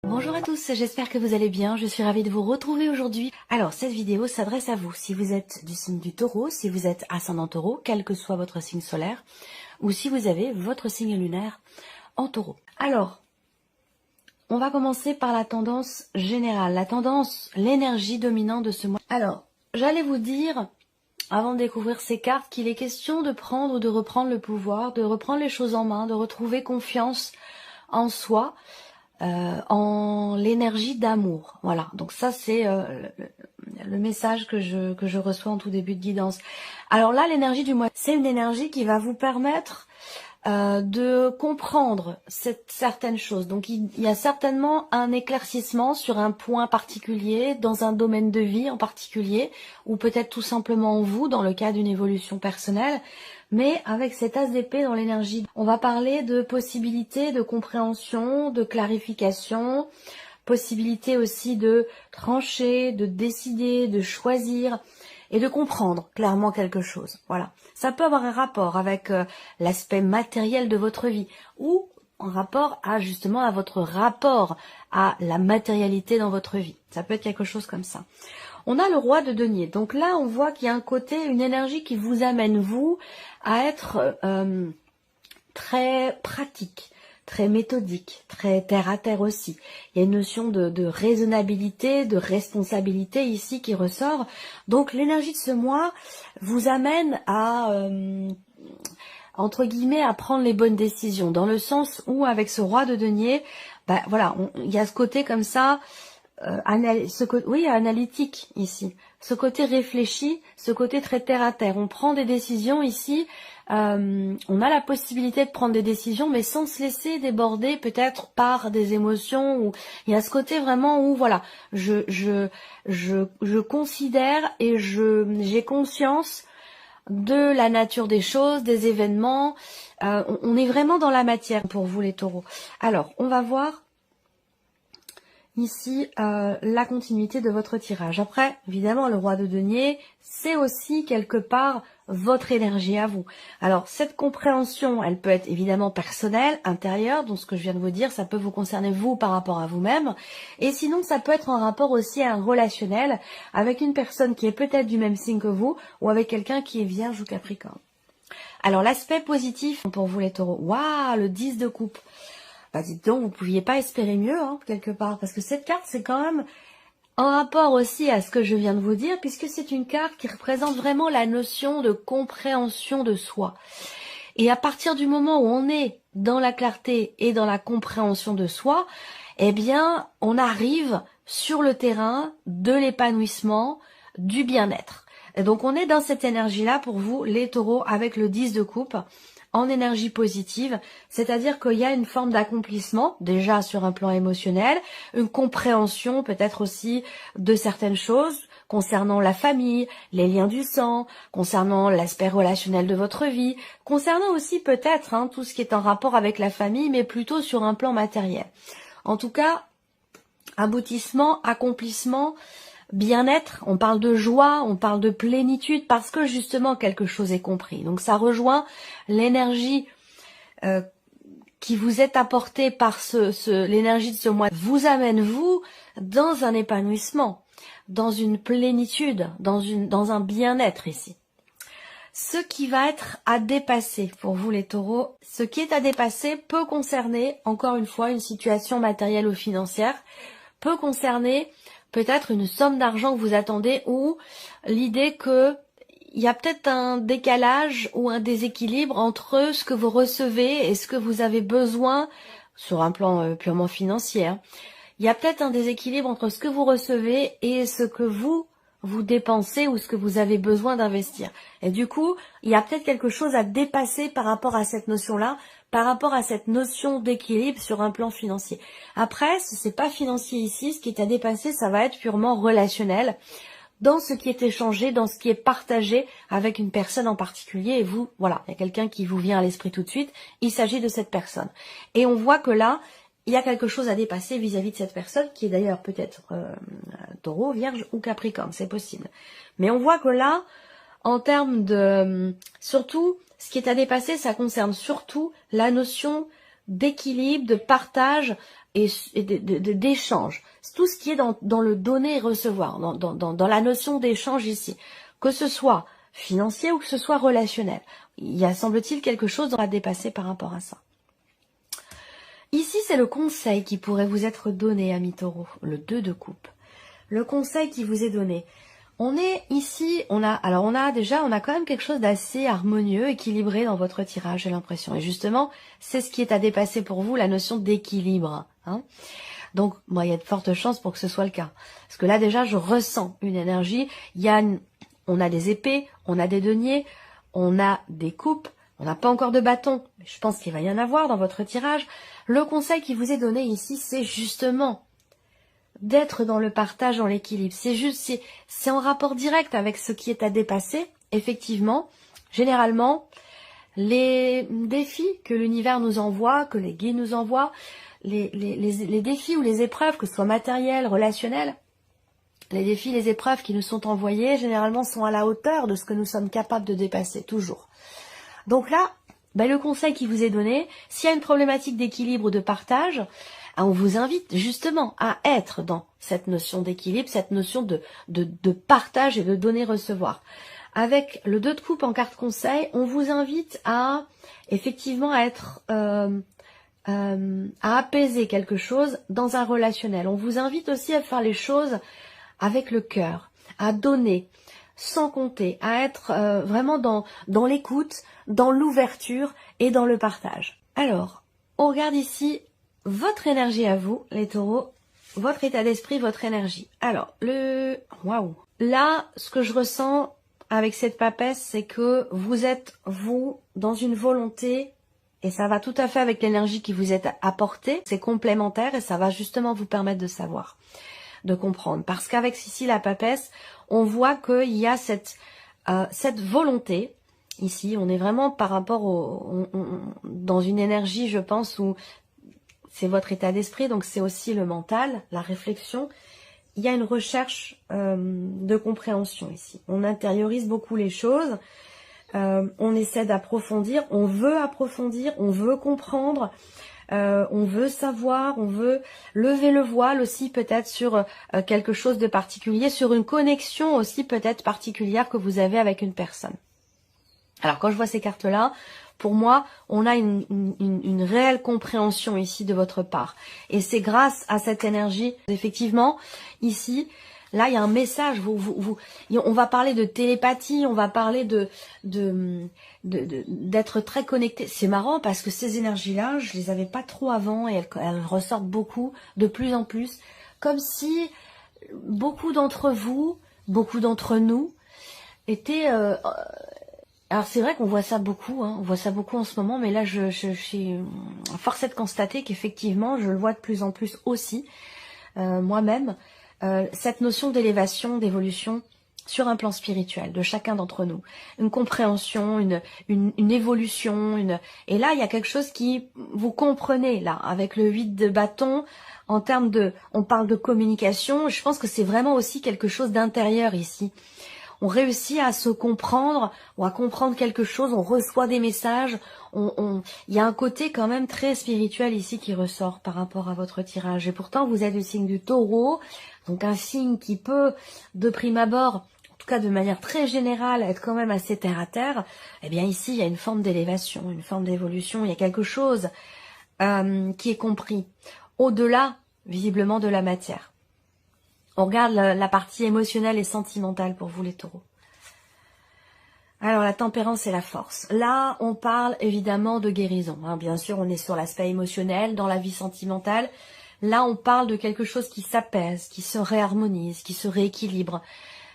Bonjour à tous, j'espère que vous allez bien, je suis ravie de vous retrouver aujourd'hui. Alors cette vidéo s'adresse à vous, si vous êtes du signe du taureau, si vous êtes ascendant taureau, quel que soit votre signe solaire, ou si vous avez votre signe lunaire en taureau. Alors, on va commencer par la tendance générale, l'énergie dominante de ce mois. Alors, j'allais vous dire, avant de découvrir ces cartes, qu'il est question de prendre ou de reprendre le pouvoir, de reprendre les choses en main, de retrouver confiance en soi, en l'énergie d'amour. Voilà, donc ça c'est le message que je reçois en tout début de guidance. Alors là, l'énergie du mois, c'est une énergie qui va vous permettre de comprendre certaines choses. Donc il y a certainement un éclaircissement sur un point particulier, dans un domaine de vie en particulier, ou peut-être tout simplement en vous, dans le cas d'une évolution personnelle. Mais avec cet as d'épée dans l'énergie, on va parler de possibilités de compréhension, de clarification, possibilité aussi de trancher, de décider, de choisir et de comprendre clairement quelque chose. Voilà. Ça peut avoir un rapport avec l'aspect matériel de votre vie ou en rapport à justement à votre rapport à la matérialité dans votre vie. Ça peut être quelque chose comme ça. On a le roi de denier. Donc là, on voit qu'il y a un côté, une énergie qui vous amène, vous, à être très pratique, très méthodique, très terre à terre aussi. Il y a une notion de raisonnabilité, de responsabilité ici qui ressort. Donc l'énergie de ce mois vous amène à, entre guillemets, à prendre les bonnes décisions. Dans le sens où, avec ce roi de denier, bah, voilà, il y a ce côté comme ça, analytique ici. Ce côté réfléchi, ce côté très terre à terre. On prend des décisions ici, on a la possibilité de prendre des décisions, mais sans se laisser déborder peut-être par des émotions. Ou il y a ce côté vraiment où voilà, je considère et j'ai conscience de la nature des choses, des événements. On est vraiment dans la matière pour vous les taureaux. Alors, on va voir ici la continuité de votre tirage. Après, évidemment, le roi de denier, c'est aussi quelque part votre énergie à vous. Alors, cette compréhension, elle peut être évidemment personnelle, intérieure, donc ce que je viens de vous dire, ça peut vous concerner vous par rapport à vous-même. Et sinon, ça peut être en rapport aussi à un relationnel avec une personne qui est peut-être du même signe que vous, ou avec quelqu'un qui est vierge ou capricorne. Alors, l'aspect positif pour vous les taureaux, waouh, le 10 de coupe. Bah dites donc, vous pouviez pas espérer mieux, hein, quelque part, parce que cette carte, c'est quand même en rapport aussi à ce que je viens de vous dire, puisque c'est une carte qui représente vraiment la notion de compréhension de soi. Et à partir du moment où on est dans la clarté et dans la compréhension de soi, eh bien, on arrive sur le terrain de l'épanouissement, du bien-être. Et donc, on est dans cette énergie-là pour vous, les taureaux, avec le 10 de coupe, en énergie positive, c'est-à-dire qu'il y a une forme d'accomplissement, déjà sur un plan émotionnel, une compréhension peut-être aussi de certaines choses concernant la famille, les liens du sang, concernant l'aspect relationnel de votre vie, concernant aussi peut-être tout ce qui est en rapport avec la famille, mais plutôt sur un plan matériel. En tout cas, aboutissement, accomplissement, bien-être, on parle de joie, on parle de plénitude, parce que justement quelque chose est compris. Donc ça rejoint l'énergie qui vous est apportée par l'énergie de ce mois, vous amène vous dans un épanouissement, dans une plénitude, dans un bien-être ici. Ce qui va être à dépasser pour vous les taureaux, ce qui est à dépasser peut concerner, encore une fois, une situation matérielle ou financière, peut concerner peut-être une somme d'argent que vous attendez ou l'idée que il y a peut-être un décalage ou un déséquilibre entre ce que vous recevez et ce que vous avez besoin sur un plan purement financier. Il y a peut-être un déséquilibre entre ce que vous recevez et ce que vous dépensez ou ce que vous avez besoin d'investir. Et du coup, il y a peut-être quelque chose à dépasser par rapport à cette notion-là, par rapport à cette notion d'équilibre sur un plan financier. Après, ce n'est pas financier ici, ce qui est à dépasser, ça va être purement relationnel, dans ce qui est échangé, dans ce qui est partagé avec une personne en particulier. Et vous, voilà, il y a quelqu'un qui vous vient à l'esprit tout de suite, il s'agit de cette personne. Et on voit que là, il y a quelque chose à dépasser vis-à-vis de cette personne, qui est d'ailleurs peut-être taureau, vierge ou capricorne, c'est possible. Mais on voit que là, en termes de... surtout, ce qui est à dépasser, ça concerne surtout la notion d'équilibre, de partage et d'échange. Tout ce qui est dans le donner et recevoir, dans la notion d'échange ici, que ce soit financier ou que ce soit relationnel. Il y a, semble-t-il, quelque chose à dépasser par rapport à ça. Ici, c'est le conseil qui pourrait vous être donné, ami Taureau, le 2 de coupe. Le conseil qui vous est donné. On est ici, on a quand même quelque chose d'assez harmonieux, équilibré dans votre tirage, j'ai l'impression. Et justement, c'est ce qui est à dépasser pour vous, la notion d'équilibre. Hein. Donc, il y a de fortes chances pour que ce soit le cas. Parce que là, déjà, je ressens une énergie. On a des épées, on a des deniers, on a des coupes, on n'a pas encore de bâton. Mais je pense qu'il va y en avoir dans votre tirage. Le conseil qui vous est donné ici, c'est justement d'être dans le partage, dans l'équilibre. C'est en rapport direct avec ce qui est à dépasser. Effectivement, généralement, les défis que l'univers nous envoie, que les guides nous envoient, les défis ou les épreuves, que ce soit matérielles, relationnelles, les défis, les épreuves qui nous sont envoyés, généralement sont à la hauteur de ce que nous sommes capables de dépasser, toujours. Donc là, le conseil qui vous est donné, s'il y a une problématique d'équilibre ou de partage, on vous invite justement à être dans cette notion d'équilibre, cette notion de partage et de donner-recevoir. Avec le 2 de coupe en carte conseil, on vous invite à effectivement être à apaiser quelque chose dans un relationnel. On vous invite aussi à faire les choses avec le cœur, à donner sans compter, à être vraiment dans l'écoute, dans l'ouverture et dans le partage. Alors, on regarde ici votre énergie à vous, les taureaux, votre état d'esprit, votre énergie. Alors, waouh. Là, ce que je ressens avec cette papesse, c'est que vous êtes, vous, dans une volonté, et ça va tout à fait avec l'énergie qui vous est apportée, c'est complémentaire et ça va justement vous permettre de savoir, de comprendre. Parce qu'avec ici la papesse, on voit qu'il y a cette volonté. Ici, on est vraiment par rapport dans une énergie, je pense, où c'est votre état d'esprit, donc c'est aussi le mental, la réflexion. Il y a une recherche de compréhension ici. On intériorise beaucoup les choses, on essaie d'approfondir, on veut comprendre, on veut savoir, on veut lever le voile aussi peut-être sur quelque chose de particulier, sur une connexion aussi peut-être particulière que vous avez avec une personne. Alors quand je vois ces cartes-là, pour moi, on a une réelle compréhension ici de votre part. Et c'est grâce à cette énergie, effectivement, ici, là, il y a un message. On va parler de télépathie, on va parler d'être très connecté. C'est marrant parce que ces énergies-là, je les avais pas trop avant et elles ressortent beaucoup, de plus en plus, comme si beaucoup d'entre vous, beaucoup d'entre nous, étaient... Alors c'est vrai qu'on voit ça beaucoup, on voit ça beaucoup en ce moment, mais là je suis forcée de constater qu'effectivement je le vois de plus en plus aussi, moi-même, cette notion d'élévation, d'évolution sur un plan spirituel de chacun d'entre nous, une compréhension, une évolution, et là il y a quelque chose qui, vous comprenez là, avec le 8 de bâton, en termes on parle de communication, je pense que c'est vraiment aussi quelque chose d'intérieur ici. On réussit à se comprendre ou à comprendre quelque chose, on reçoit des messages, il y a un côté quand même très spirituel ici qui ressort par rapport à votre tirage. Et pourtant, vous êtes le signe du taureau, donc un signe qui peut, de prime abord, en tout cas de manière très générale, être quand même assez terre à terre. Eh bien ici, il y a une forme d'élévation, une forme d'évolution, il y a quelque chose qui est compris, au-delà, visiblement, de la matière. On regarde la partie émotionnelle et sentimentale pour vous les taureaux. Alors la tempérance et la force. Là, on parle évidemment de guérison. Bien sûr, on est sur l'aspect émotionnel, dans la vie sentimentale. Là, on parle de quelque chose qui s'apaise, qui se réharmonise, qui se rééquilibre,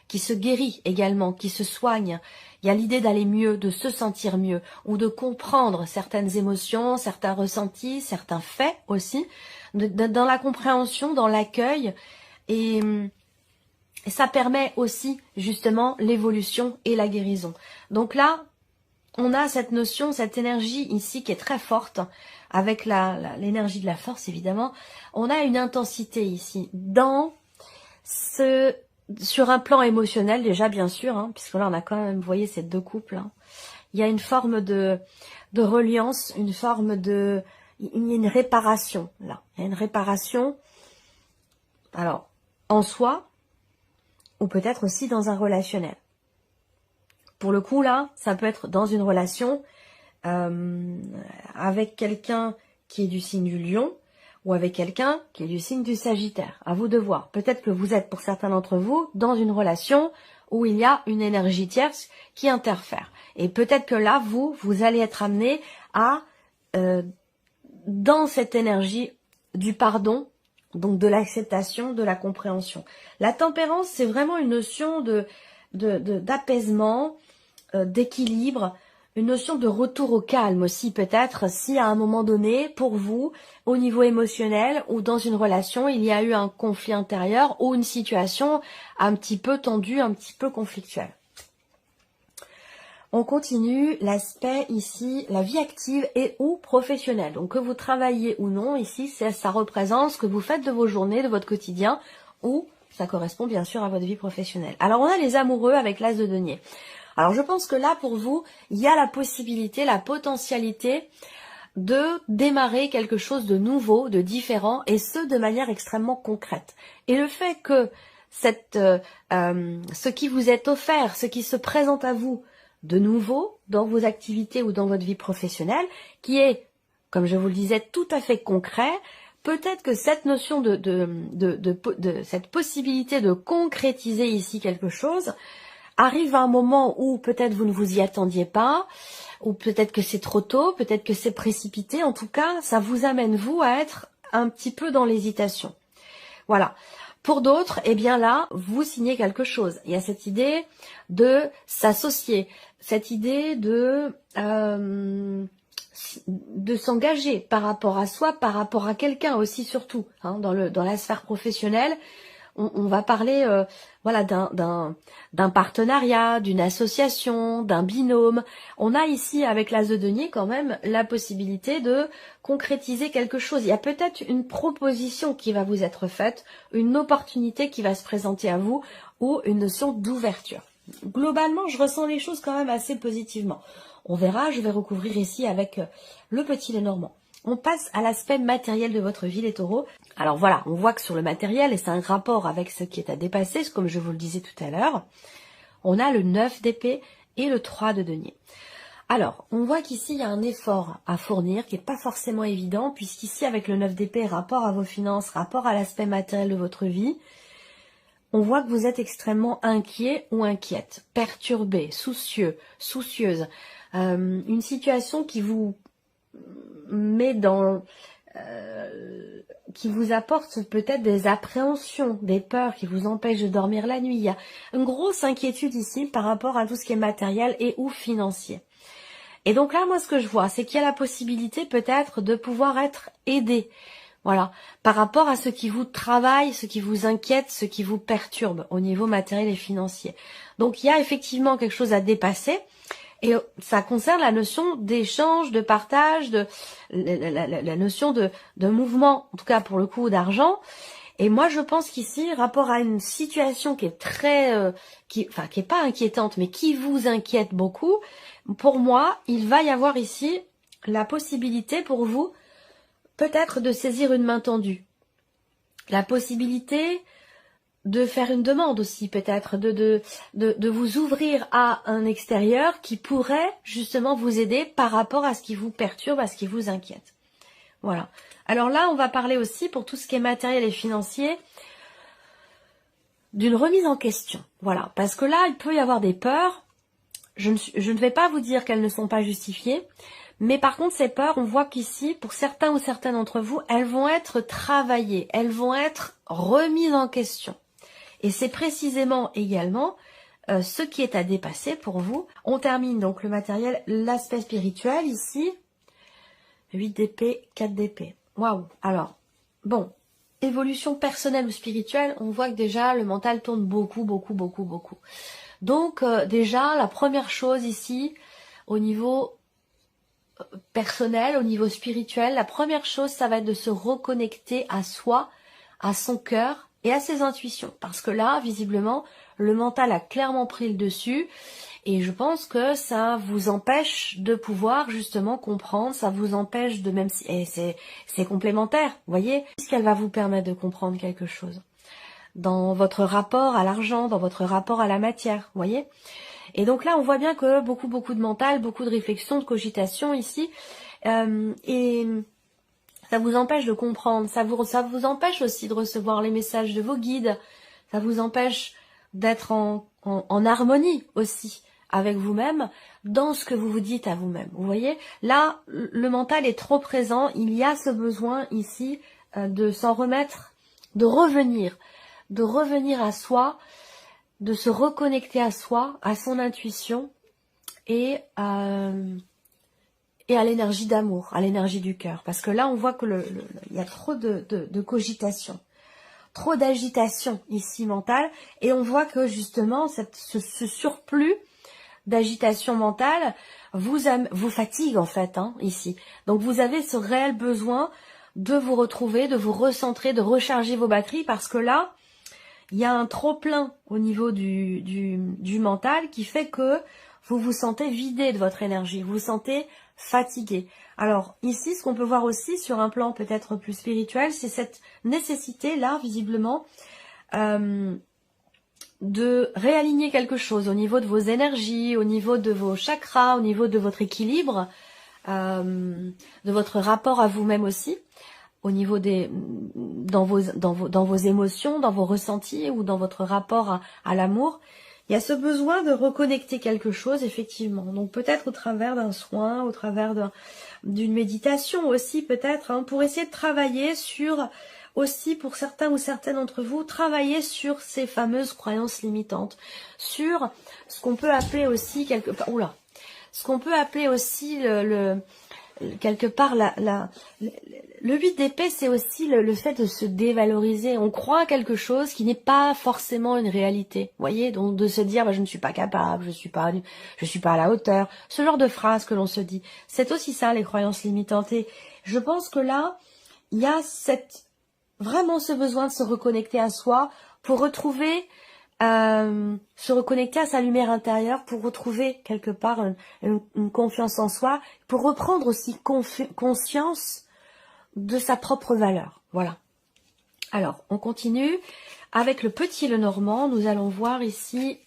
qui se guérit également, qui se soigne. Il y a l'idée d'aller mieux, de se sentir mieux, ou de comprendre certaines émotions, certains ressentis, certains faits aussi, dans la compréhension, dans l'accueil. Et ça permet aussi justement l'évolution et la guérison. Donc là, on a cette notion, cette énergie ici qui est très forte, avec l'énergie de la force évidemment. On a une intensité ici, sur un plan émotionnel déjà bien sûr, puisque là on a quand même, vous voyez ces deux couples. Il y a une forme de reliance, une forme il y a une réparation là. Il y a une réparation, alors, en soi, ou peut-être aussi dans un relationnel. Pour le coup, là, ça peut être dans une relation avec quelqu'un qui est du signe du Lion ou avec quelqu'un qui est du signe du Sagittaire. À vous de voir. Peut-être que vous êtes, pour certains d'entre vous, dans une relation où il y a une énergie tierce qui interfère. Et peut-être que là, vous allez être amené à, dans cette énergie du pardon, donc de l'acceptation, de la compréhension. La tempérance, c'est vraiment une notion d'apaisement, d'équilibre, une notion de retour au calme aussi peut-être, si à un moment donné, pour vous, au niveau émotionnel ou dans une relation, il y a eu un conflit intérieur ou une situation un petit peu tendue, un petit peu conflictuelle. On continue l'aspect ici, la vie active et ou professionnelle. Donc que vous travaillez ou non, ici ça représente ce que vous faites de vos journées, de votre quotidien, ou ça correspond bien sûr à votre vie professionnelle. Alors on a les amoureux avec l'as de denier. Alors je pense que là pour vous, il y a la possibilité, la potentialité de démarrer quelque chose de nouveau, de différent, et ce de manière extrêmement concrète. Et le fait que ce qui vous est offert, ce qui se présente à vous de nouveau dans vos activités ou dans votre vie professionnelle, qui est, comme je vous le disais, tout à fait concret, peut-être que cette notion de cette possibilité de concrétiser ici quelque chose arrive à un moment où peut-être vous ne vous y attendiez pas, ou peut-être que c'est trop tôt, peut-être que c'est précipité. En tout cas, ça vous amène, vous, à être un petit peu dans l'hésitation. Voilà. Pour d'autres, eh bien là, vous signez quelque chose. Il y a cette idée de s'associer, cette idée de s'engager par rapport à soi, par rapport à quelqu'un aussi surtout, hein, dans la sphère professionnelle. On va parler voilà, d'un partenariat, d'une association, d'un binôme. On a ici, avec l'as de denier, quand même, la possibilité de concrétiser quelque chose. Il y a peut-être une proposition qui va vous être faite, une opportunité qui va se présenter à vous, ou une notion d'ouverture. Globalement, je ressens les choses quand même assez positivement. On verra, je vais recouvrir ici avec le petit Lenormand. On passe à l'aspect matériel de votre vie, les taureaux. Alors voilà, on voit que sur le matériel, et c'est un rapport avec ce qui est à dépasser, comme je vous le disais tout à l'heure, on a le 9 d'épée et le 3 de denier. Alors, on voit qu'ici, il y a un effort à fournir qui n'est pas forcément évident, puisqu'ici, avec le 9 d'épée, rapport à vos finances, rapport à l'aspect matériel de votre vie, on voit que vous êtes extrêmement inquiet ou inquiète, perturbé, soucieux, soucieuse. Une situation qui vous met dans... qui vous apporte peut-être des appréhensions, des peurs, qui vous empêchent de dormir la nuit. Il y a une grosse inquiétude ici par rapport à tout ce qui est matériel et ou financier. Et donc là, moi, ce que je vois, c'est qu'il y a la possibilité peut-être de pouvoir être aidé. Voilà, par rapport à ce qui vous travaille, ce qui vous inquiète, ce qui vous perturbe au niveau matériel et financier. Donc il y a effectivement quelque chose à dépasser. Et ça concerne la notion d'échange, de partage, la notion de mouvement, en tout cas pour le coup d'argent. Et moi je pense qu'ici, rapport à une situation qui est très, qui est pas inquiétante, mais qui vous inquiète beaucoup, pour moi, il va y avoir ici la possibilité pour vous, peut-être de saisir une main tendue. La possibilité de faire une demande aussi, peut-être, de vous ouvrir à un extérieur qui pourrait justement vous aider par rapport à ce qui vous perturbe, à ce qui vous inquiète. Voilà. Alors là, on va parler aussi, pour tout ce qui est matériel et financier, d'une remise en question. Voilà. Parce que là, il peut y avoir des peurs. Je ne vais pas vous dire qu'elles ne sont pas justifiées. Mais par contre, ces peurs, on voit qu'ici, pour certains ou certaines d'entre vous, elles vont être travaillées. Elles vont être remises en question. Et c'est précisément également ce qui est à dépasser pour vous. On termine donc le matériel, l'aspect spirituel ici. 8 d'épée, 4 d'épée. Waouh. Alors, bon, évolution personnelle ou spirituelle, on voit que déjà le mental tourne beaucoup. Donc déjà, la première chose ici, au niveau personnel, au niveau spirituel, la première chose, ça va être de se reconnecter à soi, à son cœur, et à ses intuitions, parce que là, visiblement, le mental a clairement pris le dessus, Et je pense que ça vous empêche de pouvoir justement comprendre, ça vous empêche de même si... Et c'est complémentaire, vous voyez, puisqu'elle va vous permettre de comprendre quelque chose. Dans votre rapport à l'argent, dans votre rapport à la matière, vous voyez. Et donc là, on voit bien que beaucoup de mental, beaucoup de réflexion, de cogitation ici. Et ça vous empêche de comprendre, ça vous empêche aussi de recevoir les messages de vos guides, ça vous empêche d'être en harmonie aussi avec vous-même, dans ce que vous vous dites à vous-même. Vous voyez, là, le mental est trop présent, il y a ce besoin ici de s'en remettre, de revenir à soi, de se reconnecter à soi, à son intuition et à l'énergie d'amour, à l'énergie du cœur. Parce que là, on voit que il y a trop de cogitation, trop d'agitation ici mentale, et on voit que justement, ce surplus d'agitation mentale vous fatigue en fait, hein, ici. Donc vous avez ce réel besoin de vous retrouver, de vous recentrer, de recharger vos batteries, parce que là, il y a un trop-plein au niveau du mental qui fait que vous vous sentez vidé de votre énergie, vous vous sentez fatigué. Alors ici, ce qu'on peut voir aussi sur un plan peut-être plus spirituel, c'est cette nécessité-là, visiblement, de réaligner quelque chose au niveau de vos énergies, au niveau de vos chakras, au niveau de votre équilibre, de votre rapport à vous-même aussi, au niveau dans vos émotions, dans vos ressentis ou dans votre rapport à l'amour. Il y a ce besoin de reconnecter quelque chose, effectivement. Donc peut-être au travers d'un soin, au travers d'une méditation aussi, peut-être, hein, pour essayer de travailler sur... Aussi, pour certains ou certaines d'entre vous, travailler sur ces fameuses croyances limitantes, sur ce qu'on peut appeler aussi quelque part, ce qu'on peut appeler aussi quelque part le 8 d'épée, c'est aussi le fait de se dévaloriser. On croit à quelque chose qui n'est pas forcément une réalité, voyez, donc de se dire je ne suis pas capable, je suis pas à la hauteur, ce genre de phrase que l'on se dit. C'est aussi ça les croyances limitantes. Et je pense que là, il y a vraiment ce besoin de se reconnecter à soi pour retrouver, se reconnecter à sa lumière intérieure, pour retrouver quelque part une confiance en soi, pour reprendre aussi conscience de sa propre valeur. Voilà. Alors, on continue avec le petit Lenormand. Nous allons voir ici,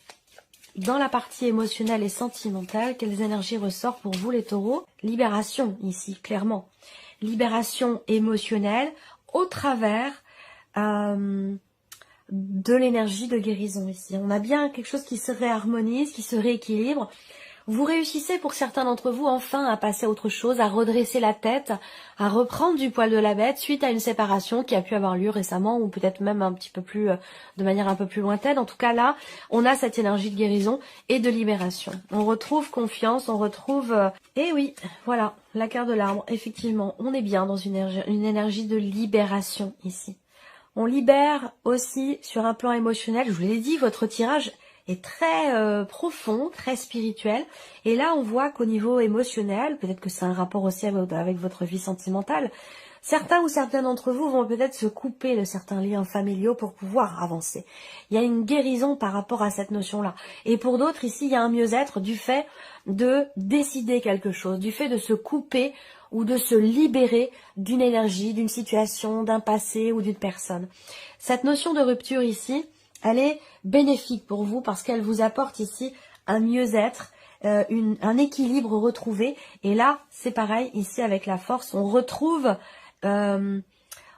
dans la partie émotionnelle et sentimentale, quelles énergies ressortent pour vous les taureaux. Libération ici, clairement. Libération émotionnelle au travers de l'énergie de guérison ici. On a bien quelque chose qui se réharmonise, qui se rééquilibre. Vous réussissez pour certains d'entre vous enfin à passer à autre chose, à redresser la tête, à reprendre du poil de la bête suite à une séparation qui a pu avoir lieu récemment ou peut-être même un petit peu plus, de manière un peu plus lointaine. En tout cas là, on a cette énergie de guérison et de libération. On retrouve confiance, on retrouve... Et oui, voilà, la carte de l'arbre. Effectivement, on est bien dans une énergie de libération ici. On libère aussi sur un plan émotionnel. Je vous l'ai dit, votre tirage est très profond, très spirituel. Et là, on voit qu'au niveau émotionnel, peut-être que c'est un rapport aussi avec votre vie sentimentale, certains ou certaines d'entre vous vont peut-être se couper de certains liens familiaux pour pouvoir avancer. Il y a une guérison par rapport à cette notion-là. Et pour d'autres, ici, il y a un mieux-être du fait de décider quelque chose, du fait de se couper ou de se libérer d'une énergie, d'une situation, d'un passé ou d'une personne. Cette notion de rupture ici, elle est bénéfique pour vous parce qu'elle vous apporte ici un mieux-être, un équilibre retrouvé. Et là, c'est pareil, ici avec la force, on retrouve, il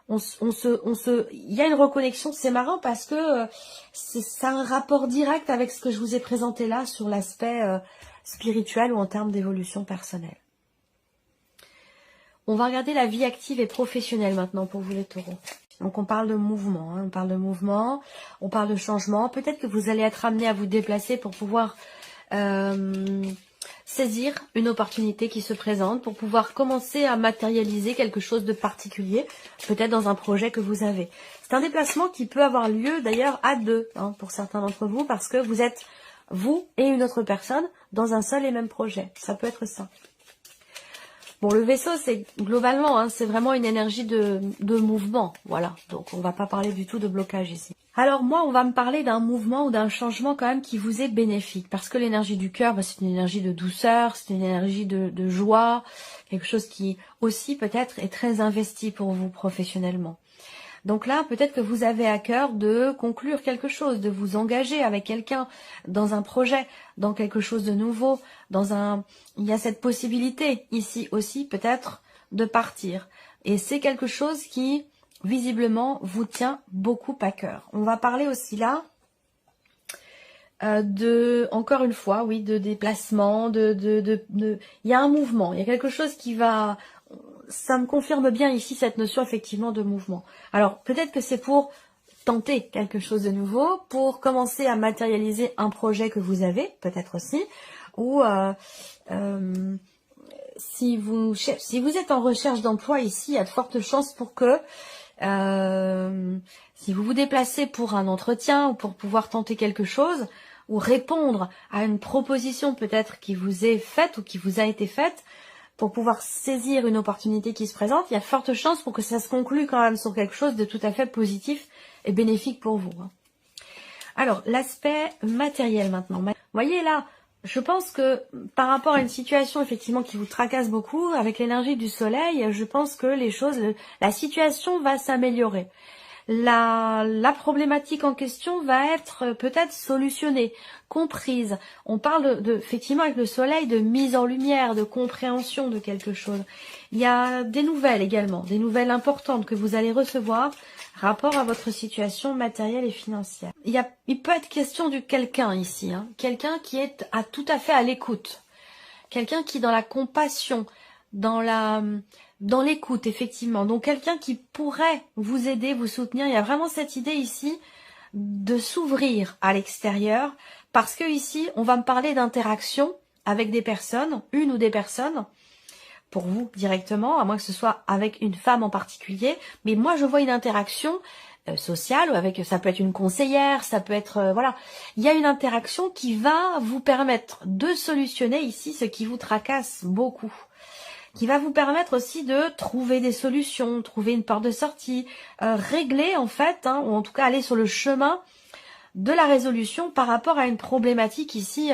y a une reconnexion. C'est marrant parce que ça a un rapport direct avec ce que je vous ai présenté là sur l'aspect spirituel ou en termes d'évolution personnelle. On va regarder la vie active et professionnelle maintenant pour vous les taureaux. Donc on parle de mouvement, hein, on parle de changement. Peut-être que vous allez être amené à vous déplacer pour pouvoir saisir une opportunité qui se présente, pour pouvoir commencer à matérialiser quelque chose de particulier, peut-être dans un projet que vous avez. C'est un déplacement qui peut avoir lieu d'ailleurs à deux, hein, pour certains d'entre vous, parce que vous êtes, vous et une autre personne, dans un seul et même projet. Ça peut être ça. Bon, le vaisseau, c'est globalement, hein, c'est vraiment une énergie de mouvement, voilà. Donc, on va pas parler du tout de blocage ici. Alors moi, on va me parler d'un mouvement ou d'un changement quand même qui vous est bénéfique, parce que l'énergie du cœur, bah, c'est une énergie de douceur, c'est une énergie de joie, quelque chose qui aussi peut-être est très investi pour vous professionnellement. Donc là, peut-être que vous avez à cœur de conclure quelque chose, de vous engager avec quelqu'un dans un projet, dans quelque chose de nouveau, il y a cette possibilité ici aussi peut-être de partir. Et c'est quelque chose qui, visiblement, vous tient beaucoup à cœur. On va parler aussi là encore une fois, oui, de déplacement, il y a un mouvement, il y a quelque chose qui va, ça me confirme bien ici cette notion effectivement de mouvement. Alors peut-être que c'est pour tenter quelque chose de nouveau, pour commencer à matérialiser un projet que vous avez, peut-être aussi, ou si vous êtes en recherche d'emploi ici, il y a de fortes chances pour que si vous vous déplacez pour un entretien ou pour pouvoir tenter quelque chose, ou répondre à une proposition peut-être qui vous est faite ou qui vous a été faite, pour pouvoir saisir une opportunité qui se présente, il y a de fortes chances pour que ça se conclue quand même sur quelque chose de tout à fait positif et bénéfique pour vous. Alors, l'aspect matériel maintenant. Vous voyez là, je pense que par rapport à une situation effectivement qui vous tracasse beaucoup, avec l'énergie du soleil, je pense que la situation va s'améliorer. La problématique en question va être peut-être solutionnée, comprise. On parle effectivement avec le soleil de mise en lumière, de compréhension de quelque chose. Il y a des nouvelles également, des nouvelles importantes que vous allez recevoir rapport à votre situation matérielle et financière. Il peut être question de quelqu'un ici, hein, quelqu'un qui est tout à fait à l'écoute, quelqu'un qui est dans la compassion, dans l'écoute, effectivement. Donc, quelqu'un qui pourrait vous aider, vous soutenir. Il y a vraiment cette idée ici de s'ouvrir à l'extérieur, parce que ici, on va me parler d'interaction avec des personnes, une ou des personnes, pour vous directement, à moins que ce soit avec une femme en particulier. Mais moi, je vois une interaction sociale, ou ça peut être une conseillère, ça peut être, voilà. Il y a une interaction qui va vous permettre de solutionner ici ce qui vous tracasse beaucoup, qui va vous permettre aussi de trouver des solutions, trouver une porte de sortie, régler en fait, hein, ou en tout cas aller sur le chemin de la résolution par rapport à une problématique ici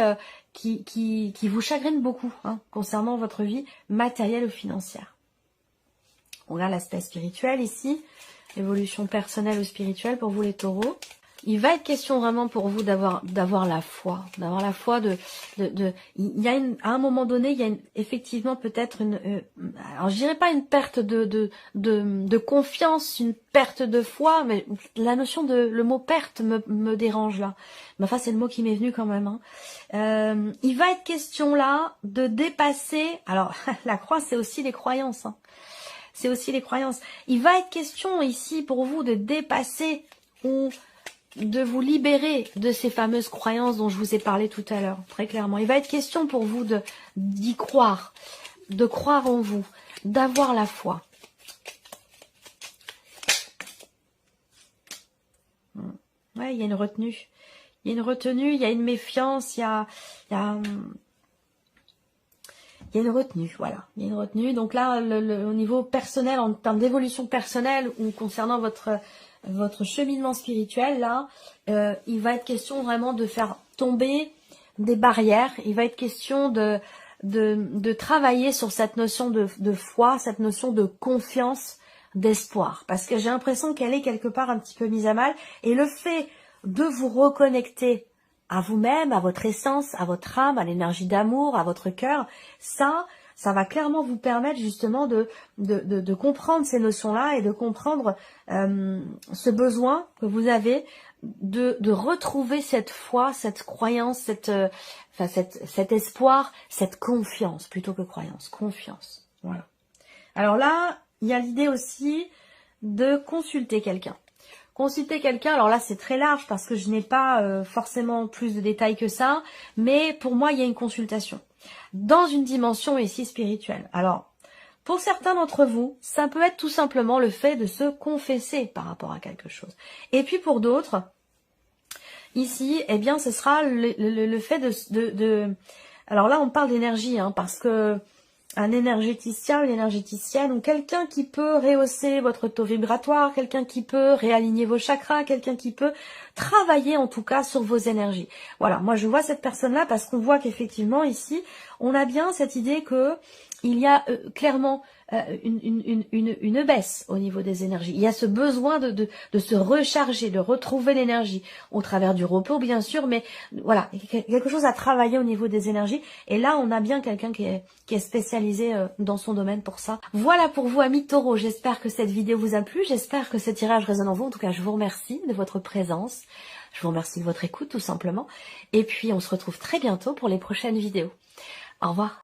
qui vous chagrine beaucoup, hein, concernant votre vie matérielle ou financière. On a l'aspect spirituel ici, évolution personnelle ou spirituelle pour vous les taureaux. Il va être question vraiment pour vous d'avoir la foi, il y a à un moment donné, il y a effectivement peut-être alors je dirais pas une perte de confiance, une perte de foi, mais le mot perte me dérange là. Mais enfin, c'est le mot qui m'est venu quand même, hein. Il va être question là de dépasser, alors la croix c'est aussi les croyances, hein. C'est aussi les croyances. Il va être question ici pour vous de dépasser ou de vous libérer de ces fameuses croyances dont je vous ai parlé tout à l'heure, très clairement. Il va être question pour vous d'y croire, de croire en vous, d'avoir la foi. Ouais, il y a une retenue. Il y a une retenue, il y a une méfiance, il y a une retenue, voilà. Il y a une retenue. Donc là, au niveau personnel, en termes d'évolution personnelle ou concernant votre cheminement spirituel, là, il va être question vraiment de faire tomber des barrières. Il va être question de travailler sur cette notion de foi, cette notion de confiance, d'espoir. Parce que j'ai l'impression qu'elle est quelque part un petit peu mise à mal. Et le fait de vous reconnecter à vous-même, à votre essence, à votre âme, à l'énergie d'amour, à votre cœur, ça va clairement vous permettre justement de comprendre ces notions-là et de comprendre ce besoin que vous avez de retrouver cette foi, cette croyance, cet espoir, cette confiance, plutôt que croyance, confiance. Voilà. Alors là, il y a l'idée aussi de consulter quelqu'un. Consulter quelqu'un, alors là c'est très large parce que je n'ai pas forcément plus de détails que ça, mais pour moi il y a une consultation dans une dimension ici spirituelle. Alors, pour certains d'entre vous, ça peut être tout simplement le fait de se confesser par rapport à quelque chose. Et puis pour d'autres, ici, eh bien ce sera le fait alors là on parle d'énergie, hein, parce que un énergéticien, une énergéticienne, ou quelqu'un qui peut rehausser votre taux vibratoire, quelqu'un qui peut réaligner vos chakras, quelqu'un qui peut travailler en tout cas sur vos énergies. Voilà, moi je vois cette personne-là parce qu'on voit qu'effectivement ici, on a bien cette idée que il y a clairement une baisse au niveau des énergies. Il y a ce besoin de se recharger, de retrouver l'énergie au travers du repos bien sûr, mais voilà, quelque chose à travailler au niveau des énergies. Et là, on a bien quelqu'un qui est spécialisé dans son domaine pour ça. Voilà pour vous, amis taureaux. J'espère que cette vidéo vous a plu. J'espère que ce tirage résonne en vous. En tout cas, je vous remercie de votre présence. Je vous remercie de votre écoute, tout simplement. Et puis, on se retrouve très bientôt pour les prochaines vidéos. Au revoir.